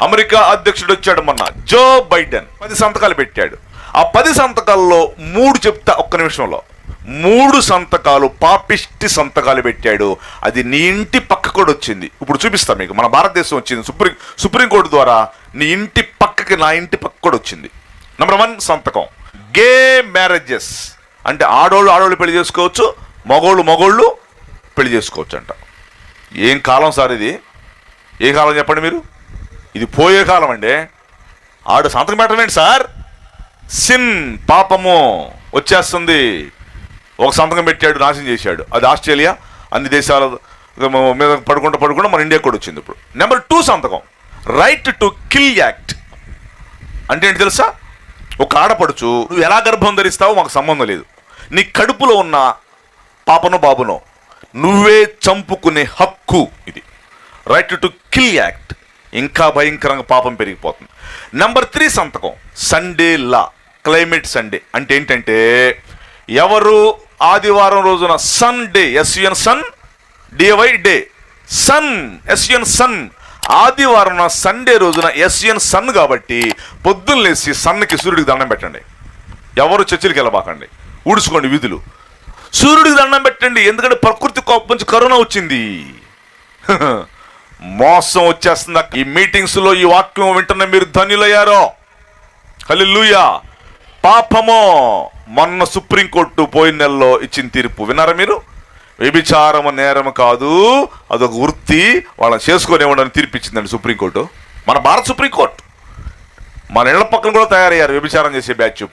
America అధ్యక్షుడు వచ్చాడు మొన్న, జో బైడెన్ 10 సంతకాలు పెట్టాడు. ఆ 10 సంతకాల్లో 3 చెప్తా ఒక్క నిమిషంలో. 3 సంతకాలు పాపిష్టి సంతకాలు పెట్టాడు. అది నీ ఇంటి పక్క కూడా వచ్చింది. ఇప్పుడు చూపిస్తా మీకు. మన భారతదేశం వచ్చింది సుప్రీంకోర్టు ద్వారా నీ ఇంటి పక్కకి, నా ఇంటి పక్క కూడా వచ్చింది. నెంబర్ 1 సంతకం, గే మ్యారేజెస్ అంటే ఆడోళ్ళు పెళ్లి చేసుకోవచ్చు, మగోళ్ళు పెళ్లి చేసుకోవచ్చు అంట. ఏం కాలం సార్ ఇది? ఏ కాలం చెప్పండి మీరు? ఇది పోయే కాలం అండి. ఆడు సంతకం పెట్టమేంటి సార్? సిన్, పాపము వచ్చేస్తుంది. ఒక సంతకం పెట్టాడు, నాశనం చేశాడు. అది ఆస్ట్రేలియా, అన్ని దేశాల మీద పడుకుంటా మన ఇండియా కూడా వచ్చింది ఇప్పుడు. నెంబర్ 2 సంతకం, రైట్ టు కిల్ యాక్ట్ అంటే ఏంటి తెలుసా? ఒక ఆడపడుచు నువ్వు ఎలా గర్భం ధరిస్తావో మాకు సంబంధం లేదు, నీ కడుపులో ఉన్న పాపనో బాబునో నువ్వే చంపుకునే హక్కు. ఇది రైట్ టు కిల్ యాక్ట్. ఇంకా భయంకరంగా పాపం పెరిగిపోతుంది. నెంబర్ 3 సంతకం, సండే లా, క్లైమేట్ సండే అంటే ఏంటంటే ఎవరు ఆదివారం రోజున Sunday, S U N sun, D Y day, sun S U N sun, ఆదివారం సండే రోజున ఎస్యుఎన్ సన్ కాబట్టి పొద్దున్న లేచి సన్కి, సూర్యుడికి దండం పెట్టండి. ఎవరు చర్చిలకు వెళ్ళబాకండి, ఊడ్చుకోండి వీధులు, సూర్యుడికి దండం పెట్టండి. ఎందుకంటే ప్రకృతి కోపం నుంచి కరోనా వచ్చింది. మోసం వచ్చేస్తుంది. ఈ మీటింగ్స్ లో ఈ వాక్యం వింటున్న మీరు ధన్యులయ్యారో. హల్లెలూయా. పాపమో మొన్న సుప్రీంకోర్టు పోయిన నెలలో ఇచ్చిన తీర్పు విన్నారా మీరు? వ్యభిచారము నేరం కాదు, అదొక వృత్తి, వాళ్ళని చేసుకునేవాడని తీర్పు ఇచ్చిందండి సుప్రీంకోర్టు. మన భారత సుప్రీంకోర్టు. మన ఇళ్ల పక్కన కూడా తయారయ్యారు వ్యభిచారం చేసే బ్యాచ్.